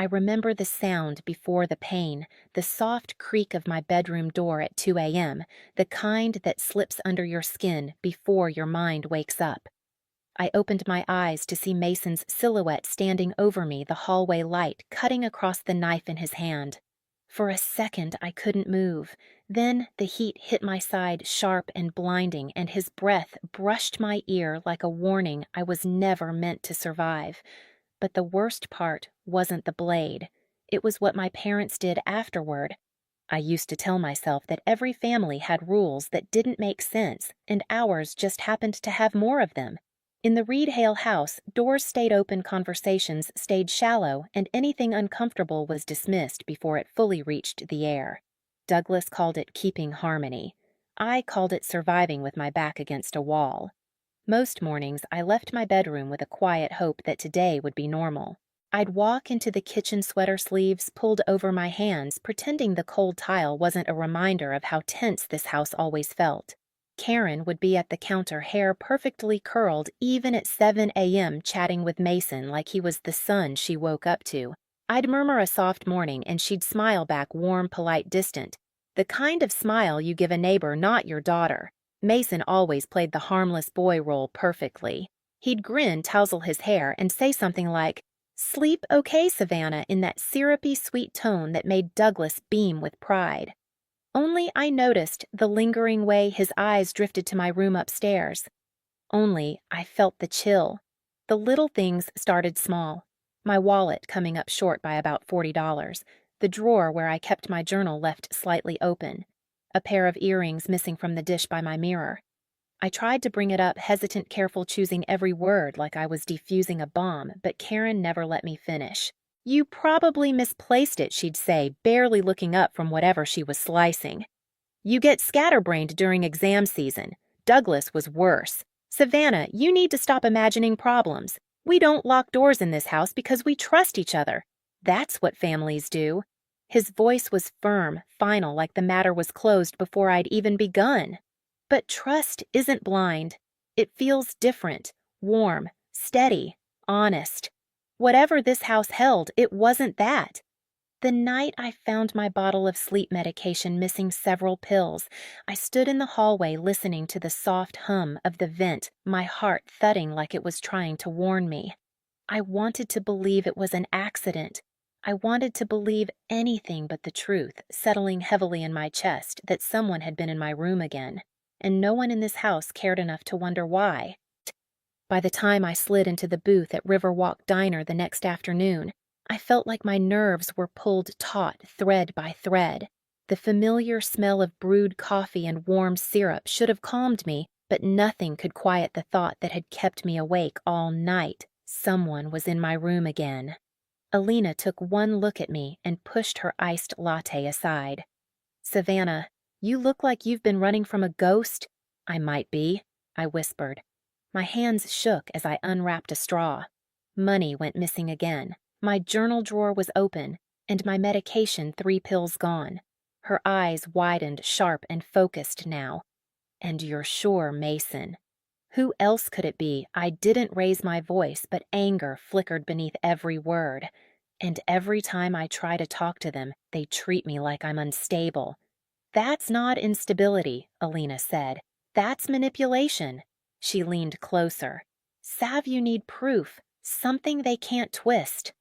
I remember the sound before the pain, the soft creak of my bedroom door at 2 a.m., the kind that slips under your skin before your mind wakes up. I opened my eyes to see Mason's silhouette standing over me, the hallway light cutting across the knife in his hand. For a second, I couldn't move. Then the heat hit my side sharp and blinding, and his breath brushed my ear like a warning I was never meant to survive. But the worst part wasn't the blade. It was what my parents did afterward. I used to tell myself that every family had rules that didn't make sense, and ours just happened to have more of them. In the Reed Hale house, doors stayed open, conversations stayed shallow, and anything uncomfortable was dismissed before it fully reached the air. Douglas called it keeping harmony. I called it surviving with my back against a wall. Most mornings, I left my bedroom with a quiet hope that today would be normal. I'd walk into the kitchen, sweater sleeves pulled over my hands, pretending the cold tile wasn't a reminder of how tense this house always felt. Karen would be at the counter, hair perfectly curled, even at 7 a.m., chatting with Mason like he was the son she woke up to. I'd murmur a soft morning, and she'd smile back, warm, polite, distant. The kind of smile you give a neighbor, not your daughter. Mason always played the harmless boy role perfectly. He'd grin, tousle his hair, and say something like, "Sleep okay, Savannah," in that syrupy, sweet tone that made Douglas beam with pride. Only I noticed the lingering way his eyes drifted to my room upstairs. Only I felt the chill. The little things started small. My wallet coming up short by about $40. The drawer where I kept my journal left slightly open. A pair of earrings missing from the dish by my mirror. I tried to bring it up, hesitant, careful, choosing every word like I was defusing a bomb, but Karen never let me finish. "You probably misplaced it," she'd say, barely looking up from whatever she was slicing. "You get scatterbrained during exam season. Douglas was worse. Savannah, you need to stop imagining problems. We don't lock doors in this house because we trust each other. That's what families do." His voice was firm, final, like the matter was closed before I'd even begun. But trust isn't blind. It feels different, warm, steady, honest. Whatever this house held, it wasn't that. The night I found my bottle of sleep medication missing several pills, I stood in the hallway listening to the soft hum of the vent, my heart thudding like it was trying to warn me. I wanted to believe it was an accident. I wanted to believe anything but the truth, settling heavily in my chest, that someone had been in my room again, and no one in this house cared enough to wonder why. By the time I slid into the booth at Riverwalk Diner the next afternoon, I felt like my nerves were pulled taut, thread by thread. The familiar smell of brewed coffee and warm syrup should have calmed me, but nothing could quiet the thought that had kept me awake all night. Someone was in my room again. Alina took one look at me and pushed her iced latte aside. "Savannah, you look like you've been running from a ghost." "I might be," I whispered. My hands shook as I unwrapped a straw. Money went missing again. My journal drawer was open, and my medication 3 pills gone. Her eyes widened, sharp and focused now. "And you're sure, Mason?" Who else could it be? I didn't raise my voice, but anger flickered beneath every word. And every time I try to talk to them, they treat me like I'm unstable. "That's not instability," Alina said. "That's manipulation." She leaned closer. "Sav, you need proof, something they can't twist."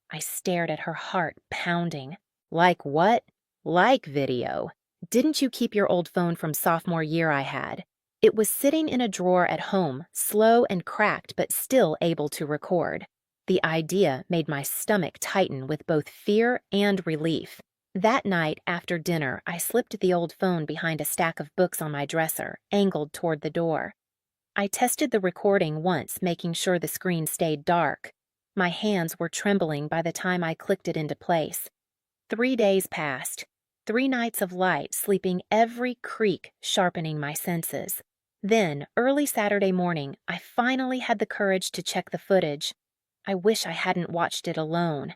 I stared at her, heart pounding. "Like what?" "Like video. Didn't you keep your old phone from sophomore year I had?" It was sitting in a drawer at home, slow and cracked but still able to record. The idea made my stomach tighten with both fear and relief. That night, after dinner, I slipped the old phone behind a stack of books on my dresser, angled toward the door. I tested the recording once, making sure the screen stayed dark. My hands were trembling by the time I clicked it into place. 3 days passed. 3 nights of light, sleeping every creak, sharpening my senses. Then, early Saturday morning, I finally had the courage to check the footage. I wish I hadn't watched it alone.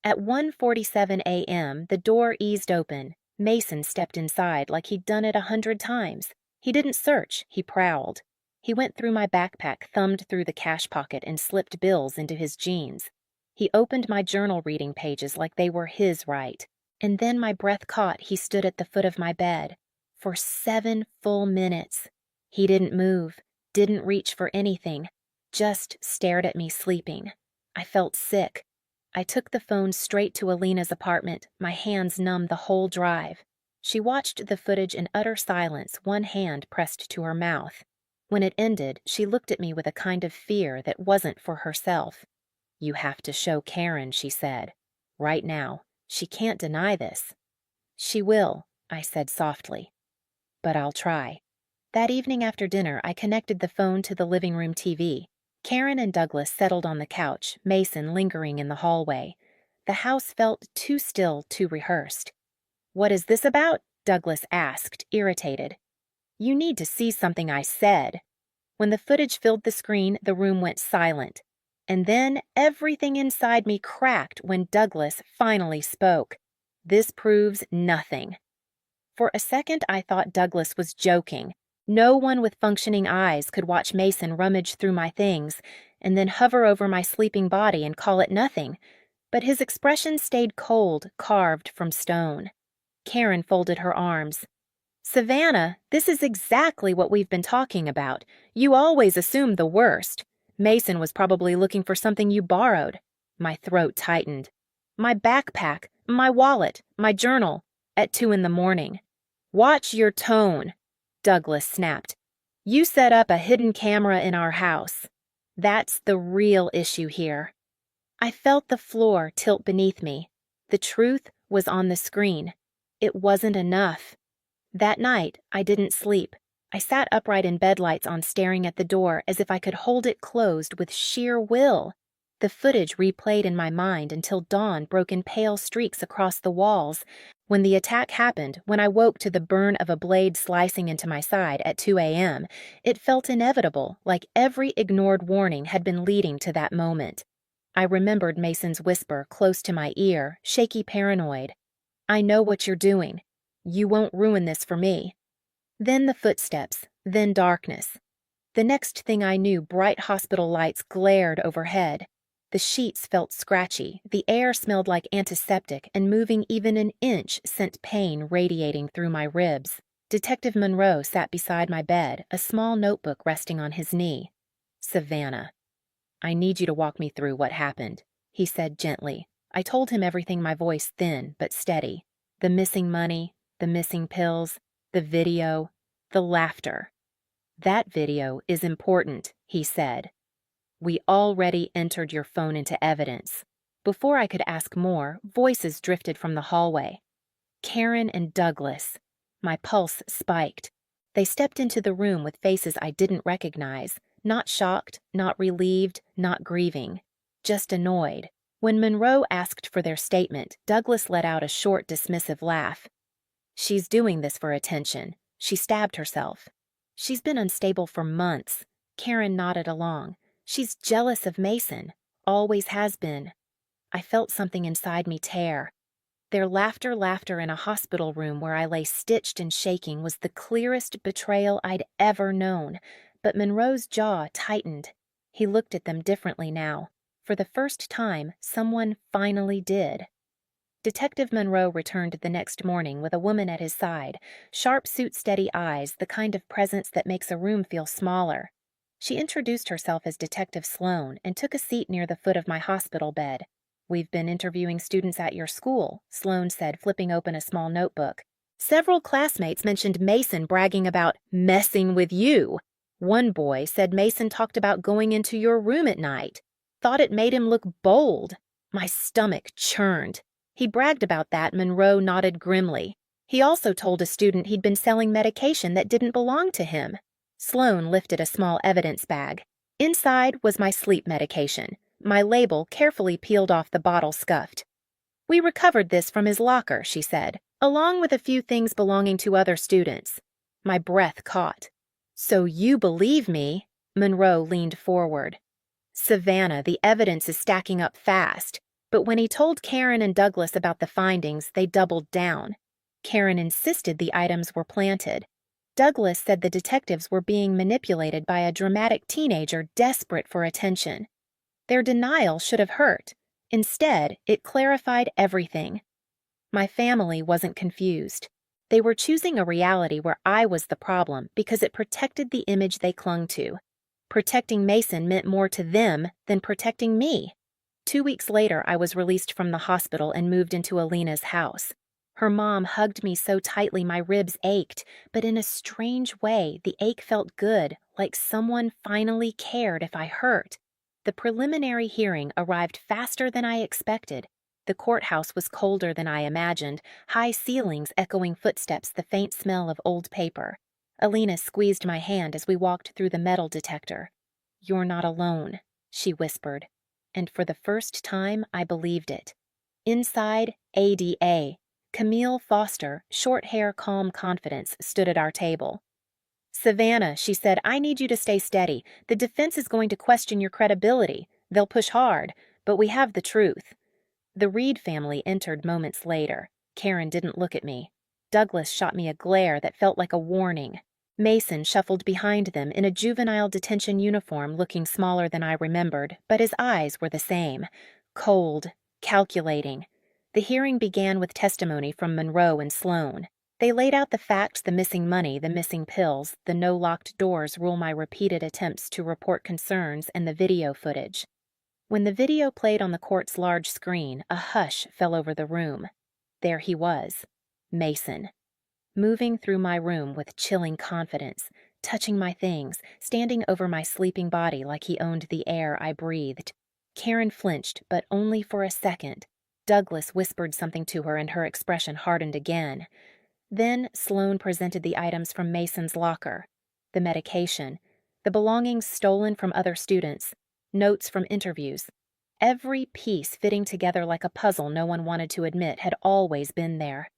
At 1:47 a.m., the door eased open. Mason stepped inside like he'd done it 100 times. He didn't search, he prowled. He went through my backpack, thumbed through the cash pocket, and slipped bills into his jeans. He opened my journal reading pages like they were his right. And then my breath caught he stood at the foot of my bed. For 7 full minutes. He didn't move, didn't reach for anything, just stared at me sleeping. I felt sick. I took the phone straight to Alina's apartment, my hands numb the whole drive. She watched the footage in utter silence, one hand pressed to her mouth. When it ended, she looked at me with a kind of fear that wasn't for herself. "You have to show Karen," she said. "Right now. She can't deny this." "She will," I said softly. "But I'll try." That evening after dinner, I connected the phone to the living room TV. Karen and Douglas settled on the couch, Mason lingering in the hallway. The house felt too still, too rehearsed. "What is this about?" Douglas asked, irritated. "You need to see something I said." When the footage filled the screen, the room went silent. And then everything inside me cracked when Douglas finally spoke. "This proves nothing." For a second, I thought Douglas was joking. No one with functioning eyes could watch Mason rummage through my things and then hover over my sleeping body and call it nothing. But his expression stayed cold, carved from stone. Karen folded her arms. "Savannah, this is exactly what we've been talking about. You always assume the worst. Mason was probably looking for something you borrowed." My throat tightened. "My backpack, my wallet, my journal, at 2 a.m. "Watch your tone," Douglas snapped. "You set up a hidden camera in our house. That's the real issue here." I felt the floor tilt beneath me. The truth was on the screen. It wasn't enough. That night, I didn't sleep. I sat upright in bed lights on, staring at the door as if I could hold it closed with sheer will. The footage replayed in my mind until dawn broke in pale streaks across the walls. When the attack happened, when I woke to the burn of a blade slicing into my side at 2 a.m., it felt inevitable, like every ignored warning had been leading to that moment. I remembered Mason's whisper close to my ear, shaky paranoid. "I know what you're doing. You won't ruin this for me." Then the footsteps, then darkness. The next thing I knew, bright hospital lights glared overhead. The sheets felt scratchy, the air smelled like antiseptic, and moving even an inch sent pain radiating through my ribs. Detective Monroe sat beside my bed, a small notebook resting on his knee. "Savannah, I need you to walk me through what happened," he said gently. I told him everything, my voice thin but steady. The missing money, the missing pills, the video, the laughter. "That video is important," he said. "We already entered your phone into evidence." Before I could ask more, voices drifted from the hallway. Karen and Douglas. My pulse spiked. They stepped into the room with faces I didn't recognize, not shocked, not relieved, not grieving, just annoyed. When Monroe asked for their statement, Douglas let out a short, dismissive laugh. "She's doing this for attention. She stabbed herself." "She's been unstable for months." Karen nodded along. "She's jealous of Mason. Always has been." I felt something inside me tear. Their laughter in a hospital room where I lay stitched and shaking was the clearest betrayal I'd ever known. But Monroe's jaw tightened. He looked at them differently now. For the first time, someone finally did. Detective Monroe returned the next morning with a woman at his side, sharp suit-steady eyes, the kind of presence that makes a room feel smaller. She introduced herself as Detective Sloan and took a seat near the foot of my hospital bed. "We've been interviewing students at your school," Sloan said, flipping open a small notebook. "Several classmates mentioned Mason bragging about messing with you. One boy said Mason talked about going into your room at night. Thought it made him look bold." My stomach churned. He bragged about that, Monroe nodded grimly. "He also told a student he'd been selling medication that didn't belong to him." Sloan lifted a small evidence bag. Inside was my sleep medication, my label carefully peeled off, the bottle scuffed. "We recovered this from his locker," she said, "along with a few things belonging to other students." My breath caught. "So you believe me?" Monroe leaned forward. "Savannah, the evidence is stacking up fast." But when he told Karen and Douglas about the findings, they doubled down. Karen insisted the items were planted. Douglas said the detectives were being manipulated by a dramatic teenager desperate for attention. Their denial should have hurt. Instead, it clarified everything. My family wasn't confused. They were choosing a reality where I was the problem because it protected the image they clung to. Protecting Mason meant more to them than protecting me. 2 weeks later, I was released from the hospital and moved into Alina's house. Her mom hugged me so tightly my ribs ached, but in a strange way, the ache felt good, like someone finally cared if I hurt. The preliminary hearing arrived faster than I expected. The courthouse was colder than I imagined, high ceilings echoing footsteps, the faint smell of old paper. Alina squeezed my hand as we walked through the metal detector. "You're not alone," she whispered. And for the first time, I believed it. Inside, ADA. Camille Foster, short hair, calm confidence, stood at our table. "Savannah," she said, "I need you to stay steady. The defense is going to question your credibility. They'll push hard, but we have the truth." The Reed family entered moments later. Karen didn't look at me. Douglas shot me a glare that felt like a warning. Mason shuffled behind them in a juvenile detention uniform, looking smaller than I remembered, but his eyes were the same. Cold, calculating. The hearing began with testimony from Monroe and Sloan. They laid out the facts: the missing money, the missing pills, the no locked doors rule, my repeated attempts to report concerns, and the video footage. When the video played on the court's large screen, a hush fell over the room. There he was, Mason, moving through my room with chilling confidence, touching my things, standing over my sleeping body like he owned the air I breathed. Karen flinched, but only for a second. Douglas whispered something to her and her expression hardened again. Then Sloan presented the items from Mason's locker. The medication, the belongings stolen from other students, notes from interviews. Every piece fitting together like a puzzle no one wanted to admit had always been there.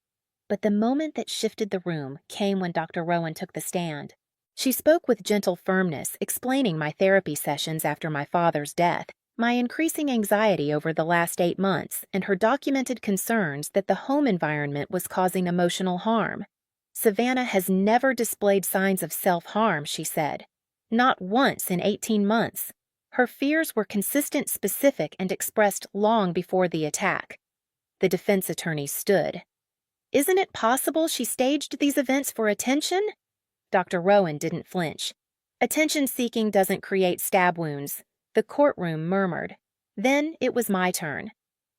But the moment that shifted the room came when Dr. Rowan took the stand. She spoke with gentle firmness, explaining my therapy sessions after my father's death, my increasing anxiety over the last 8 months, and her documented concerns that the home environment was causing emotional harm. "Savannah has never displayed signs of self-harm," she said. "Not once in 18 months. Her fears were consistent, specific, and expressed long before the attack." The defense attorney stood. "Isn't it possible she staged these events for attention?" Dr. Rowan didn't flinch. "Attention-seeking doesn't create stab wounds." The courtroom murmured. Then it was my turn.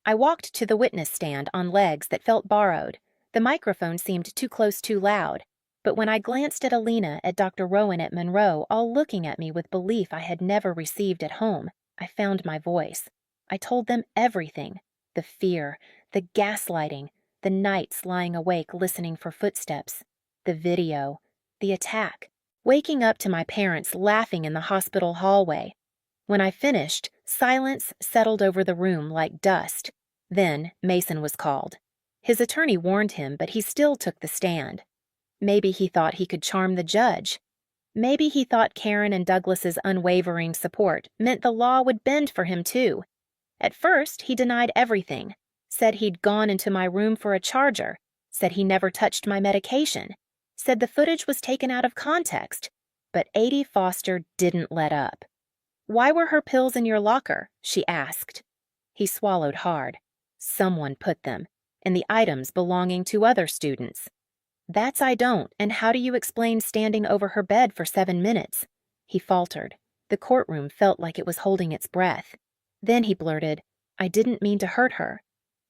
I walked to the witness stand on legs that felt borrowed. The microphone seemed too close, too loud. But when I glanced at Alina, at Dr. Rowan, at Monroe, all looking at me with belief I had never received at home, I found my voice. I told them everything. The fear, the gaslighting, the nights lying awake listening for footsteps, the video, the attack, waking up to my parents laughing in the hospital hallway. When I finished, silence settled over the room like dust. Then Mason was called. His attorney warned him, but he still took the stand. Maybe he thought he could charm the judge. Maybe he thought Karen and Douglas's unwavering support meant the law would bend for him too. At first, he denied everything, said he'd gone into my room for a charger, said he never touched my medication, said the footage was taken out of context. But Ada Foster didn't let up. "Why were her pills in your locker?" she asked. He swallowed hard. "Someone put them, and the items belonging to other students." "That's I don't, and how do you explain standing over her bed for 7 minutes? He faltered. The courtroom felt like it was holding its breath. Then he blurted, "I didn't mean to hurt her."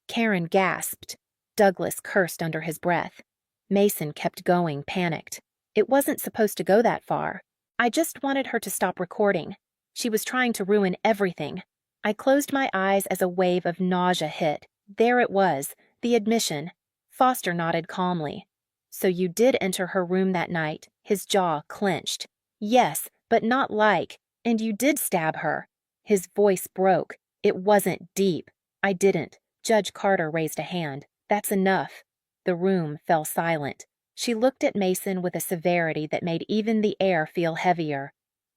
Karen gasped. Douglas cursed under his breath. Mason kept going, panicked. It wasn't supposed to go that far. I just wanted her to stop recording. She was trying to ruin everything. I closed my eyes as a wave of nausea hit. There it was, the admission. Foster nodded calmly. "So you did enter her room that night." His jaw clenched. "Yes, but not like. And you did stab her." His voice broke. "It wasn't deep. I didn't." Judge Carter raised a hand. "That's enough." The room fell silent. She looked at Mason with a severity that made even the air feel heavier.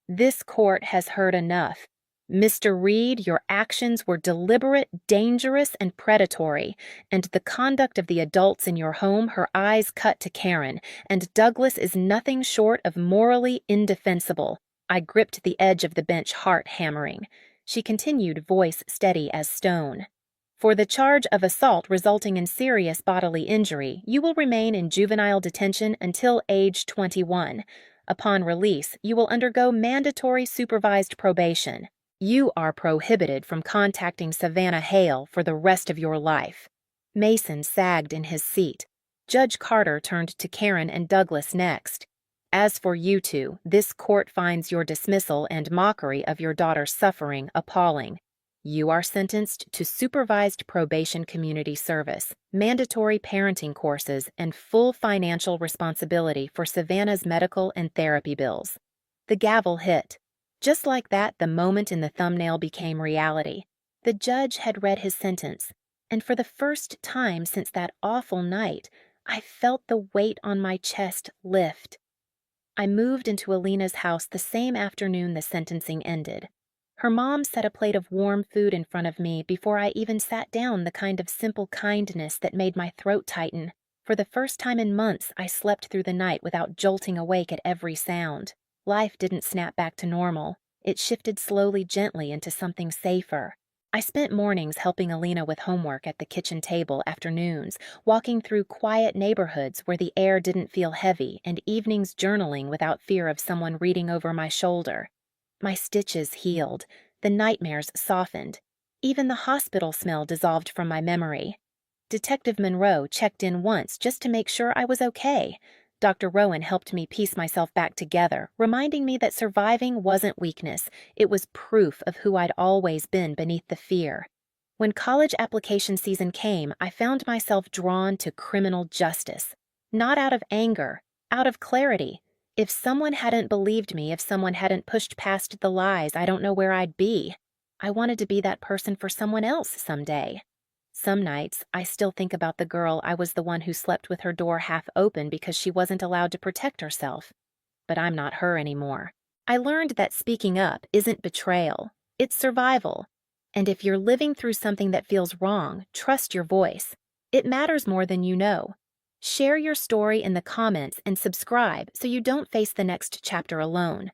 "This court has heard enough. Mr. Reed, your actions were deliberate, dangerous, and predatory, and the conduct of the adults in your home," her eyes cut to Karen, "and Douglas is nothing short of morally indefensible." I gripped the edge of the bench, heart hammering. She continued, voice steady as stone. For the charge of assault resulting in serious bodily injury, you will remain in juvenile detention until age 21. Upon release, you will undergo mandatory supervised probation. You are prohibited from contacting Savannah Hale for the rest of your life." Mason sagged in his seat. Judge Carter turned to Karen and Douglas next. "As for you two, this court finds your dismissal and mockery of your daughter's suffering appalling. You are sentenced to supervised probation community service, mandatory parenting courses, and full financial responsibility for Savannah's medical and therapy bills." The gavel hit. Just like that, the moment in the thumbnail became reality. The judge had read his sentence, and for the first time since that awful night, I felt the weight on my chest lift. I moved into Alina's house the same afternoon the sentencing ended. Her mom set a plate of warm food in front of me before I even sat down, the kind of simple kindness that made my throat tighten. For the first time in months, I slept through the night without jolting awake at every sound. Life didn't snap back to normal. It shifted slowly, gently into something safer. I spent mornings helping Alina with homework at the kitchen table, afternoons walking through quiet neighborhoods where the air didn't feel heavy, and evenings journaling without fear of someone reading over my shoulder. My stitches healed. The nightmares softened. Even the hospital smell dissolved from my memory. Detective Monroe checked in once just to make sure I was okay. Dr. Rowan helped me piece myself back together, reminding me that surviving wasn't weakness. It was proof of who I'd always been beneath the fear. When college application season came, I found myself drawn to criminal justice. Not out of anger, out of clarity. If someone hadn't believed me, if someone hadn't pushed past the lies, I don't know where I'd be. I wanted to be that person for someone else someday. Some nights, I still think about the girl I was the one who slept with her door half open because she wasn't allowed to protect herself. But I'm not her anymore. I learned that speaking up isn't betrayal, it's survival. And if you're living through something that feels wrong, trust your voice. It matters more than you know. Share your story in the comments and subscribe so you don't face the next chapter alone.